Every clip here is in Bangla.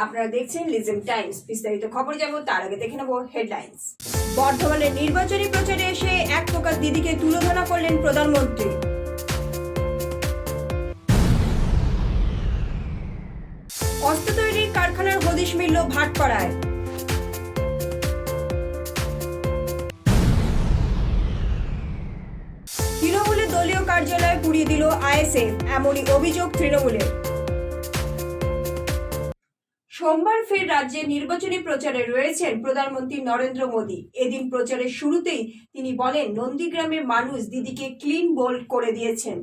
আপনারা দেখছেন লিজেন্ড টাইমস। বিস্তারিত খবর যাব তার আগে দেখে নেব হেডলাইন্স। বর্ধমানে নির্বাচনী প্রচারে এসে এক প্রকার দিদিকে তুলোধনা করলেন প্রধানমন্ত্রী। অস্ত্র তৈরির কারখানার হদিশ মিলল ভাটপাড়ায়। তৃণমূলের দলীয় কার্যালয় পুড়িয়ে দিল আইএসএফ, এমনই অভিযোগ তৃণমূলের। সোমবার ফের রাজ্যে নির্বাচনী প্রচারে রয়েছেন প্রধানমন্ত্রী নরেন্দ্র মোদী। এদিন প্রচারের শুরুতেই তিনি বলেন, নন্দীগ্রামের মানুষ দিদিকে ক্লিন বোল্ড করে দিয়েছেন।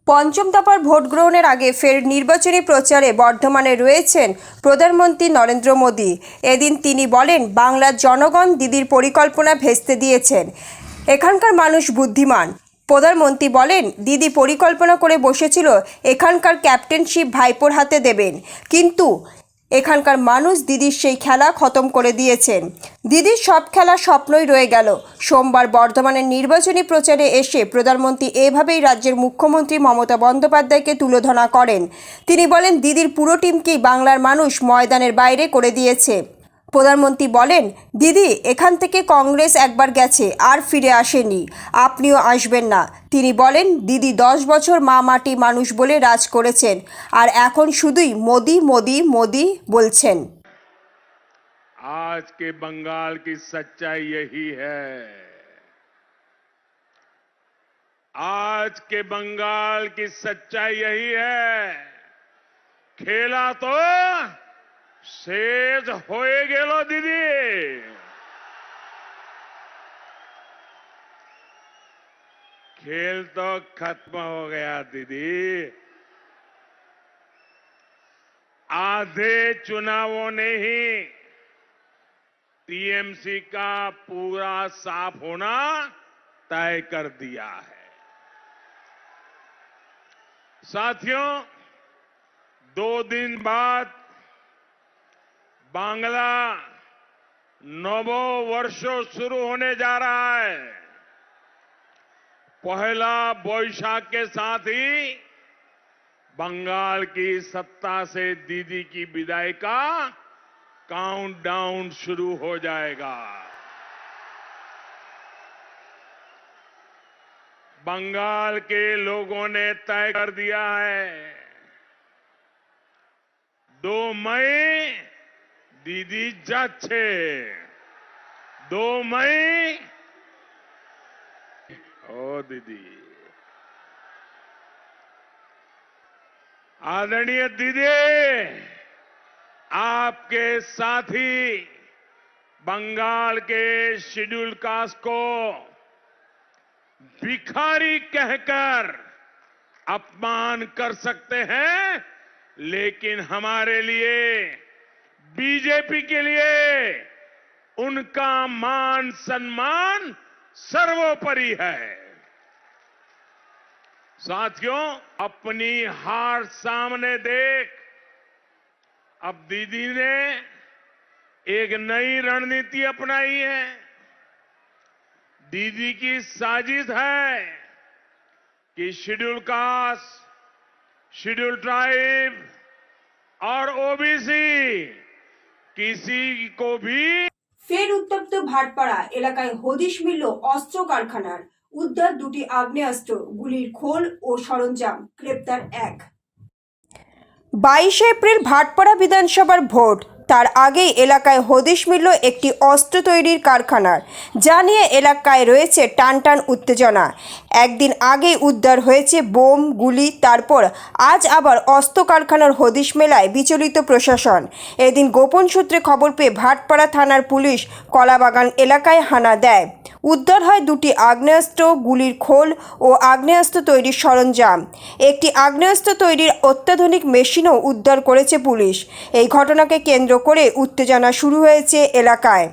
পঞ্চম দফার ভোট গ্রহণের আগে ফের নির্বাচনী প্রচারে বর্ধমানে রয়েছেন প্রধানমন্ত্রী নরেন্দ্র মোদী। এদিন তিনি বলেন, বাংলার জনগণ দিদির পরিকল্পনা ভেস্তে দিয়েছেন। এখানকার মানুষ বুদ্ধিমান। প্রধানমন্ত্রী বলেন, দিদি পরিকল্পনা করে বসেছিল এখানকার ক্যাপ্টেনশিপ ভাইপোর হাতে দেবেন, কিন্তু এখানকার মানুষ দিদির সেই খেলা খতম করে দিয়েছেন। দিদির সব খেলা স্বপ্নই রয়ে গেল। সোমবার বর্ধমানের নির্বাচনী প্রচারে এসে প্রধানমন্ত্রী এভাবেই রাজ্যের মুখ্যমন্ত্রী মমতা বন্দ্যোপাধ্যায়কে তুলোধনা করেন। তিনি বলেন, দিদির পুরো টিমকেই বাংলার মানুষ ময়দানের বাইরে করে দিয়েছে। প্রধানমন্ত্রী বলেন, দিদি এখান থেকে কংগ্রেস একবার গেছে, আর ফিরে আসেনি, আপনিও আসবেন না। তিনি বলেন, দিদি 10 বছর মা মাটি মানুষ বলে রাজ করেছেন, আর এখন শুধুই মোদি মোদি মোদি বলছেন। आज के बंगाल की सच्चाई यही है। आज के बंगाल की सच्चाई यही है। खेला तो शेष होए गेलो दीदी। खेल तो खत्म हो गया दीदी। आधे चुनावों ने ही टीएमसी का पूरा साफ होना तय कर दिया है। साथियों, 2 दिन बाद बांग्ला नवो वर्षो शुरू होने जा रहा है। पहला बोईशाख के साथ ही बंगाल की सत्ता से दीदी की विदाई का काउंटडाउन शुरू हो जाएगा। बंगाल के लोगों ने तय कर दिया है, 2 मई दीदी যাচ্ছে। 2 मई ओ दीदी। आदरणीय दीदी, आपके साथी बंगाल के शेड्यूल कास्ट को भिखारी कहकर अपमान कर सकते हैं, लेकिन हमारे लिए, बीजेपी के लिए उनका मान सम्मान सर्वोपरि है। साथियों, अपनी हार सामने देख अब दीदी ने एक नई रणनीति अपनाई है। दीदी की साजिश है कि शेड्यूल कास्ट, शेड्यूल ट्राइब और ओबीसी किसी को भी। ফের উত্তপ্ত ভাটপাড়া এলাকায় হদিশ মিলল অস্ত্র কারখানার। উদ্ধার 2টি আগ্নেয়াস্ত্র, গুলির খোল ও সরঞ্জাম। গ্রেপ্তার 1। 22 এপ্রিল ভাটপাড়া বিধানসভার ভোট, তার আগেই এলাকায় হদিশ মিলল একটি অস্ত্র তৈরির কারখানার, যা নিয়ে এলাকায় রয়েছে টানটান উত্তেজনা। একদিন আগেই উদ্ধার হয়েছে বোম, গুলি, তারপর আজ আবার অস্ত্র কারখানার হদিশ মেলায় বিচলিত প্রশাসন। এদিন গোপন সূত্রে খবর পেয়ে ভাটপাড়া থানার পুলিশ কলাবাগান এলাকায় হানা দেয়। উদ্ধার হয় 2টি আগ্নেয়াস্ত্র, গুলির খোল ও আগ্নেয়াস্ত্র তৈরির সরঞ্জাম। একটি আগ্নেয়াস্ত্র তৈরির অত্যাধুনিক মেশিনও উদ্ধার করেছে পুলিশ। এই ঘটনাকে কেন্দ্র করে উত্তেজনা শুরু হয়েছে এলাকায়।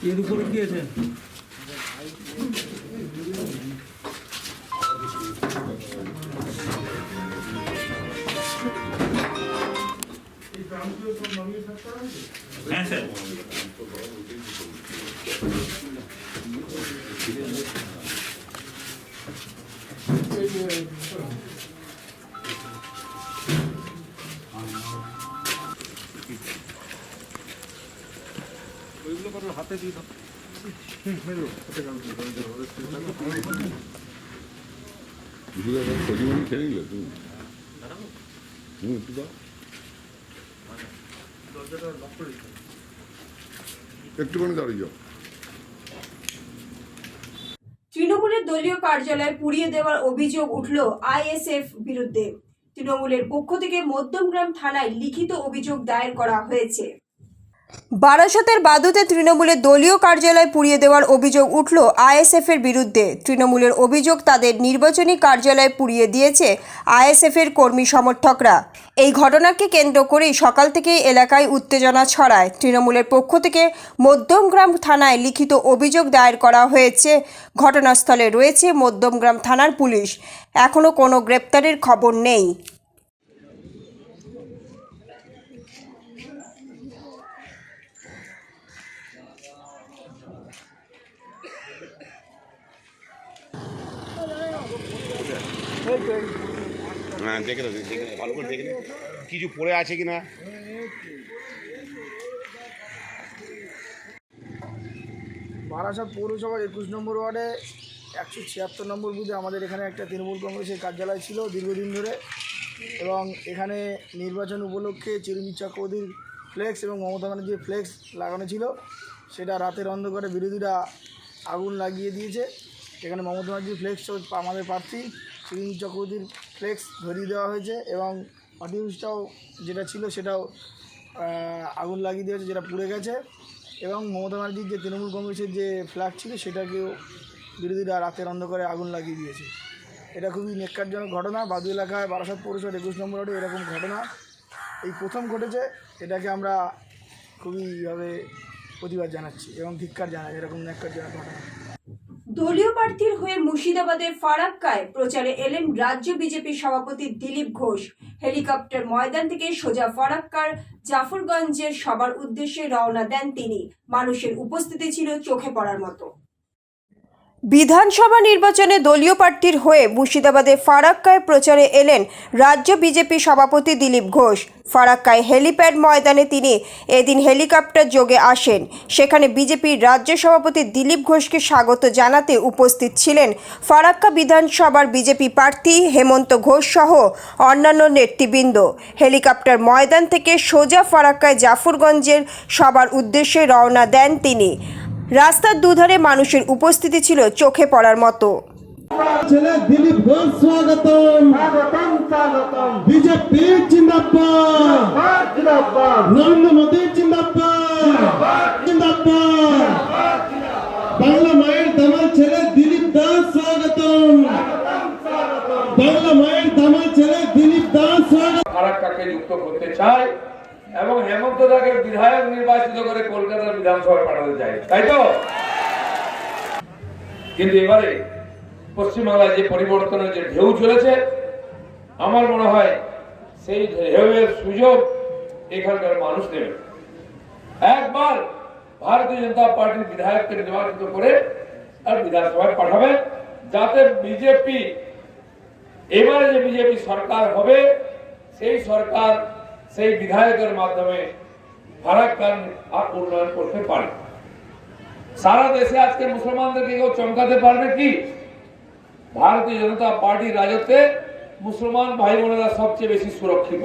এর উপরে কি আছে? হ্যাঁ স্যার। 거짓말이 되는 거야. 응, 뜯어. একটুখানি দাঁড়িয়ে তৃণমূলের দলীয় কার্যালয় পুড়িয়ে দেওয়ার অভিযোগ উঠল আইএসএফ বিরুদ্ধে। তৃণমূলের পক্ষ থেকে মধ্যমগ্রাম থানায় লিখিত অভিযোগ দায়ের করা হয়েছে। বারাসতের বাদুতে তৃণমূলের দলীয় কার্যালয় পুড়িয়ে দেওয়ার অভিযোগ উঠল আইএসএফের বিরুদ্ধে। তৃণমূলের অভিযোগ তাদের নির্বাচনী কার্যালয় পুড়িয়ে দিয়েছে আইএসএফের কর্মী সমর্থকরা। এই ঘটনাকে কেন্দ্র করেই সকাল থেকেই এলাকায় উত্তেজনা ছড়ায়। তৃণমূলের পক্ষ থেকে মধ্যমগ্রাম থানায় লিখিত অভিযোগ দায়ের করা হয়েছে। ঘটনাস্থলে রয়েছে মধ্যমগ্রাম থানার পুলিশ। এখনও কোনো গ্রেপ্তারের খবর নেই। হ্যাঁ, দেখে ভালো করে দেখে কিছু পড়ে আছে কিনা। বারাসাত পৌরসভার 21 নম্বর ওয়ার্ডে 176 নম্বর বুথে আমাদের এখানে একটা তৃণমূল কংগ্রেসের কার্যালয় ছিল দীর্ঘদিন ধরে, এবং এখানে নির্বাচন উপলক্ষে চিরঞ্জিত চক্রবর্তীর ফ্লেক্স এবং মমতা ব্যানার্জির ফ্লেক্স লাগানো ছিল। সেটা রাতের অন্ধকারে বিরোধীরা আগুন লাগিয়ে দিয়েছে। এখানে মমতা ব্যানার্জির ফ্লেক্স আমাদের প্রার্থী চিরঞ্জিত চক্রবর্তীর ফ্লেক্স ধরিয়ে দেওয়া হয়েছে, এবং অডিয়েন্সটাও যেটা ছিল সেটাও আগুন লাগিয়ে দিয়েছে, যেটা পুড়ে গেছে। এবং মমতা ব্যানার্জির যে তৃণমূল কংগ্রেসের যে ফ্ল্যাগ ছিল সেটাকেও বিরোধীরা রাতের অন্ধকারে আগুন লাগিয়ে দিয়েছে। এটা খুবই ন্যাক্কারজনক ঘটনা। বাদু এলাকায় বারাসাত পৌরসভার 21 নম্বর ওয়ার্ডে এরকম ঘটনা এই প্রথম ঘটেছে। এটাকে আমরা খুবইভাবে প্রতিবাদ জানাচ্ছি এবং ধিক্কার জানাই এরকম ন্যাক্কারজনক ঘটনা। দলীয় প্রার্থীর হয়ে মুর্শিদাবাদের ফারাক্কায় প্রচারে এলেন রাজ্য বিজেপি সভাপতি দিলীপ ঘোষ। হেলিকপ্টার ময়দান থেকে সোজা ফারাক্কার জাফরগঞ্জের সবার উদ্দেশ্যে রওনা দেন তিনি। মানুষের উপস্থিতি ছিল চোখে পড়ার মতো। বিধানসভা নির্বাচনে দলীয় প্রার্থীর হয়ে মুর্শিদাবাদে ফারাক্কায় প্রচারে এলেন রাজ্য বিজেপি সভাপতি দিলীপ ঘোষ। ফারাক্কায় হেলিপ্যাড ময়দানে তিনি এদিন হেলিকপ্টার যোগে আসেন। সেখানে বিজেপির রাজ্য সভাপতি দিলীপ ঘোষকে স্বাগত জানাতে উপস্থিত ছিলেন ফারাক্কা বিধানসভার বিজেপি প্রার্থী হেমন্ত ঘোষ সহ অন্যান্য নেতৃবৃন্দ। হেলিকপ্টার ময়দান থেকে সোজা ফারাক্কায় জাফরগঞ্জের সবার উদ্দেশ্যে রওনা দেন তিনি। রাস্তার দুধারে মানুষের উপস্থিতি ছিল চোখে পড়ার মতো। ছেলে দিলীপ ঘোষ স্বাগতম, বিজেপি জিন্দাবাদ, নরেন্দ্র মোদী জিন্দাবাদ, জিন্দাবাদ। বাংলা মায়ের দামাল ছেলে দিলীপ দাস স্বাগতম, বাংলা মায়ের দামাল ছেলে দিলীপ দাস স্বাগতম। ফারাক্কাকে যুক্ত করতে চায় এবং হেমন্ত দাকে বিধায়ক নির্বাচিত করে কলকাতার বিধানসভায় পাঠাতে চায়, তাই তো? কিন্তু এবারে পশ্চিমবাংলায় যে পরিবর্তনের যে ঢেউ চলেছে, আমার মনে হয় সেই ঢেউয়ের সুযোগ এখানকার মানুষ নেবে। একবার ভারতীয় জনতা পার্টির বিধায়ককে নির্বাচিত করে আর বিধানসভায় পাঠাবে, যাতে বিজেপি এবারে যে বিজেপি সরকার হবে সেই সরকার সেই বিধায়কের মাধ্যমে ফারাক্কার উন্নয়ন করতে পারে। সারা দেশে আজকে মুসলমানদেরকে কেউ চমকাতে পারবে কি? ভারতীয় জনতা পার্টির রাজত্বে মুসলমান ভাই বোনেরা সবচেয়ে বেশি সুরক্ষিত।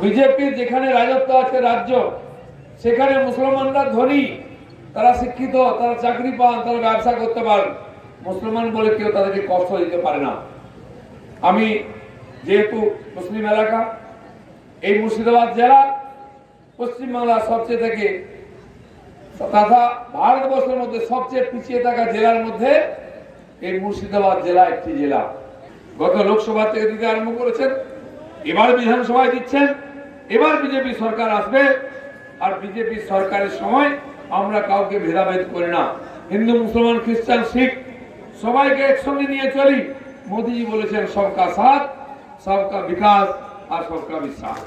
বিজেপির যেখানে রাজত্ব আছে রাজ্য, সেখানে মুসলমানরা ধনী, তারা শিক্ষিত, তারা চাকরি পান, তারা ব্যবসা করতে পারেন। মুসলমান বলে কেউ তাদেরকে কষ্ট দিতে পারে না। আমি যেহেতু মুসলিম এলাকা, এই মুর্শিদাবাদ জেলা পশ্চিমবাংলার সবচেয়ে থেকে তথা ভারতবর্ষের মধ্যে সবচেয়ে পিছিয়ে থাকা জেলার মধ্যে এই মুর্শিদাবাদ জেলা একটি জেলা। গত লোকসভা থেকে দিতে আরম্ভ করেছেন, এবার বিধানসভায় দিচ্ছেন। এবার বিজেপি সরকার আসবে, আর বিজেপি সরকারের সময় আমরা কাউকে ভেদাভেদ করি না। হিন্দু, মুসলমান, খ্রিস্টান, শিখ সবাইকে একসঙ্গে নিয়ে চলি। মোদীজি বলেছেন সবকা সাথ, সবকা বিকাশ আর সবকা বিশ্বাস।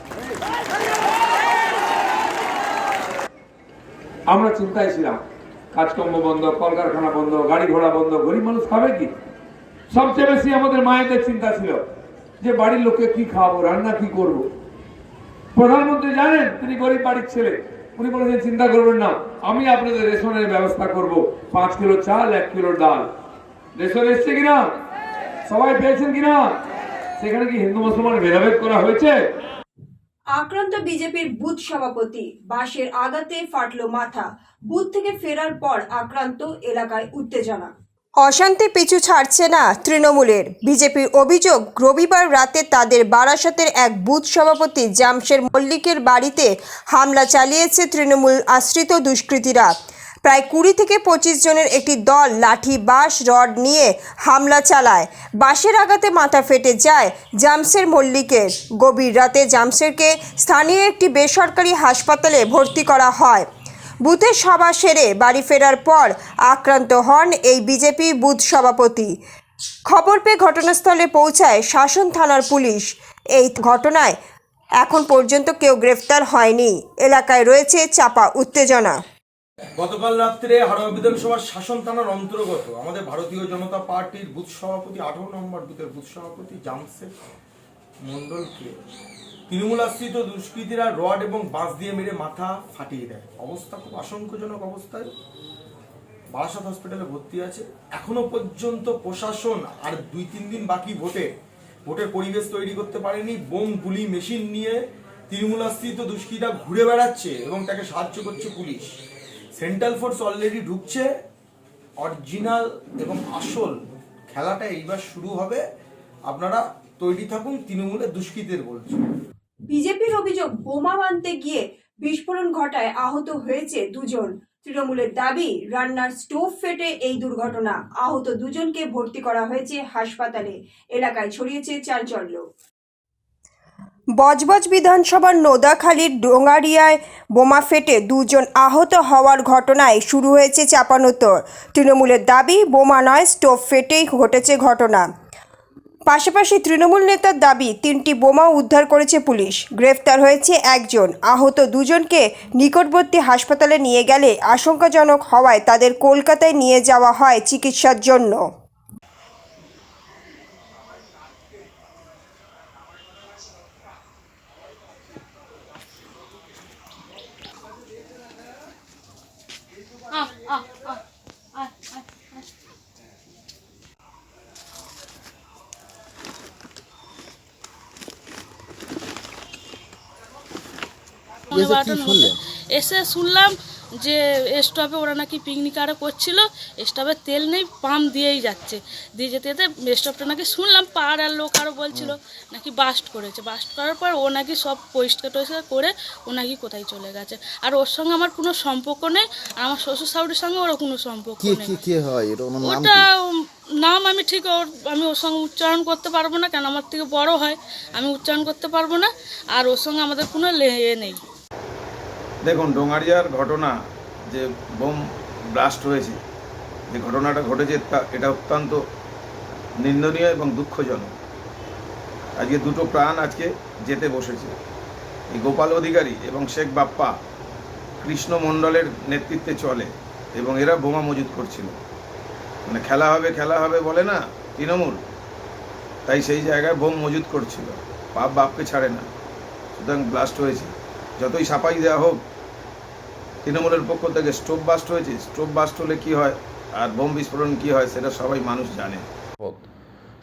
আমরা চিন্তায় ছিলাম, কাজকর্ম বন্ধ, কলকারখানা বন্ধ, গাড়ি ঘোড়া বন্ধ, গরিব মানুষ খাবে কি? সবচেয়ে বেশি আমাদের মায়েদের চিন্তা ছিল যে বাড়ির লোককে কি খাওয়াবো, রান্না কি করব। প্রধানমন্ত্রী জানেন তিনি গরিব বাড়ির ছেলে, উনি বলেছেন চিন্তা করবেন না, আমি আপনাদের রেশনের ব্যবস্থা করব। 5 কিলো চাল, 1 কিলো ডাল। রেশন এসছে কিনা, সবাই পেয়েছেন কিনা? সেখানে কি হিন্দু মুসলমান ভেদাভেদ করা হয়েছে? আক্রান্ত বিজেপির বুথ সভাপতি, বাঁশের আঘাতে ফাটলো মাথা। বুথ থেকে ফেরার পর আক্রান্ত, এলাকায় উত্তেজনা। অশান্তি পিছু ছাড়ছে না তৃণমূলের। বিজেপির অভিযোগ, রবিবার রাতে তাদের বারাসতের এক বুথ সভাপতি জামশের মল্লিকের বাড়িতে হামলা চালিয়েছে তৃণমূল আশ্রিত দুষ্কৃতীরা। প্রায় 20 থেকে 25 জনের একটি দল লাঠি, বাঁশ, রড নিয়ে হামলা চালায়। বাঁশের আঘাতে মাথা ফেটে যায় জামশের মল্লিকের। গভীর রাতে জামশেরকে স্থানীয় একটি বেসরকারি হাসপাতালে ভর্তি করা হয়। বুথের সভা সেরে বাড়ি ফেরার পর আক্রান্ত হন এই বিজেপি বুথ সভাপতি। খবর পেয়ে ঘটনাস্থলে পৌঁছায় শাসন থানার পুলিশ। এই ঘটনায় এখন পর্যন্ত কেউ গ্রেফতার হয়নি। এলাকায় রয়েছে চাপা উত্তেজনা। গতকাল রাত্রে হাড়োয়া বিধানসভার শাসন থানার অন্তর্গত আমাদের ভারতীয় জনতা পার্টির বুথ সভাপতি, 18 নম্বর বুথের বুথ সভাপতি জামশেদ মণ্ডলকে তৃণমূল আশ্রিত দুষ্কৃতীরা রড এবং বাঁশ দিয়ে মেরে মাথা ফাটিয়ে দেয়। অবস্থা খুব আশঙ্কাজনক অবস্থায়, বারাসাত হসপিটালে ভর্তি আছে। এখনো পর্যন্ত প্রশাসন আর 2-3 দিন বাকি ভোটের পরিবেশ তৈরি করতে পারেনি। বোম, গুলি, মেশিন নিয়ে তৃণমূল আশ্রিত দুষ্কৃতীরা ঘুরে বেড়াচ্ছে এবং তাকে সাহায্য করছে পুলিশ। সেন্ট্রাল ফোর্স অলরেডি ঢুকছে। অরিজিনাল এবং আসল খেলাটা এইবার শুরু হবে। আপনারা তৈরি থাকুন, তৃণমূলের দুষ্কৃতীদের বলছে। বিজেপির অভিযোগ, বোমা বানতে গিয়ে বিস্ফোরণ ঘটায় আহত হয়েছে 2 জন। তৃণমূলের দাবি, রান্নার স্টোভ ফেটে এই দুর্ঘটনা। আহত 2 জনকে ভর্তি করা হয়েছে হাসপাতালে। এলাকায় ছড়িয়েছে চাঞ্চল্য। বজবজ বিধানসভার নোদাখালীর ডোঙ্গারিয়ায় বোমা ফেটে 2 জন আহত হওয়ার ঘটনায় শুরু হয়েছে চাপানোতর। তৃণমূলের দাবি, বোমা নয়, স্টোভ ফেটেই ঘটেছে ঘটনা। পাশাপাশি তৃণমূল নেতার দাবি, 3টি বোমা উদ্ধার করেছে পুলিশ। গ্রেফতার হয়েছে 1 জন। আহত 2 জনকে নিকটবর্তী হাসপাতালে নিয়ে গেলে আশঙ্কাজনক হওয়ায় তাদের কলকাতায় নিয়ে যাওয়া হয় চিকিৎসার জন্য। এসে শুনলাম যে স্টপে ওরা নাকি পিকনিক আরও করছিল, স্টপে তেল নেই, পাম্প দিয়েই যাচ্ছে। দিয়ে যেতে যেতে স্টপটা নাকি শুনলাম পাড়ার লোক আরও বলছিল নাকি বাস্ট করেছে। বাস্ট করার পর ও নাকি সব পরিষ্কার টরিষ্কার করে ও নাকি কোথায় চলে গেছে। আর ওর সঙ্গে আমার কোনো সম্পর্ক নেই, আর আমার শ্বশুর শাশুড়ির সঙ্গে ওরও কোনো সম্পর্ক নেই। ওটা নাম আমি ঠিক আমি ওর সঙ্গে উচ্চারণ করতে পারবো না, কেন আমার থেকে বড় হয়, আমি উচ্চারণ করতে পারবো না। আর ওর সঙ্গে আমাদের কোনো নেই। দেখুন, ডোঙ্গারিয়ার ঘটনা যে বোম ব্লাস্ট হয়েছে, যে ঘটনাটা ঘটেছে, এটা অত্যন্ত নিন্দনীয় এবং দুঃখজনক। আজকে 2টো প্রাণ আজকে যেতে বসেছে। এই গোপাল অধিকারী এবং শেখ বাপ্পা কৃষ্ণ মণ্ডলের নেতৃত্বে চলে এবং এরা বোমা মজুত করছিল। মানে খেলা হবে বলে না তৃণমূল, তাই সেই জায়গায় বোম মজুত করছিল। বাপ বাপকে ছাড়ে না, সুতরাং ব্লাস্ট হয়েছে। যতই সাফাই দেওয়া হোক, তৃণমূলের পক্ষ থেকে স্টোভ বাস্ট হয়েছে। স্টোভ বাস্ট হলে কী হয় আর বোম বিস্ফোরণ কী হয় সেটা সবাই মানুষ জানে।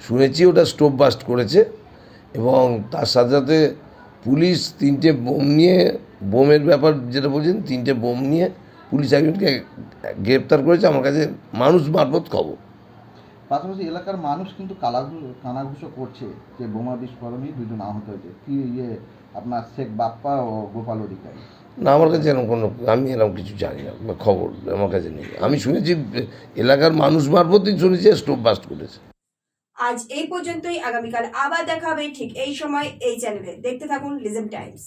শুনেছি ওটা স্টোভ বাস্ট করেছে এবং তার সাথে সাথে পুলিশ 3টে বোম নিয়ে, বোমের ব্যাপার যেটা বলছেন, 3টে বোম নিয়ে পুলিশ একজনকে গ্রেপ্তার করেছে। আমার কাছে মানুষ মারফত খবর। পাশাপাশি এলাকার মানুষ কিন্তু কানাঘুষো করছে যে বোমা বিস্ফোরণে 2 জন আহত হয়েছে। কি আপনার শেখ বাপ্পা ও গোপাল অধিকারী? না, আমার কাছে আমি এরকম কিছু জানি না, খবর আমার কাছে নেই। আমি শুনেছি এলাকার মানুষ মারফতই শুনেছি স্টোভ বাস্ট করেছে। আজ এই পর্যন্তই। আগামীকাল আবার দেখা হবে ঠিক এই সময় এই চ্যানেলে। দেখতে থাকুন লিজেন্ড টাইমস।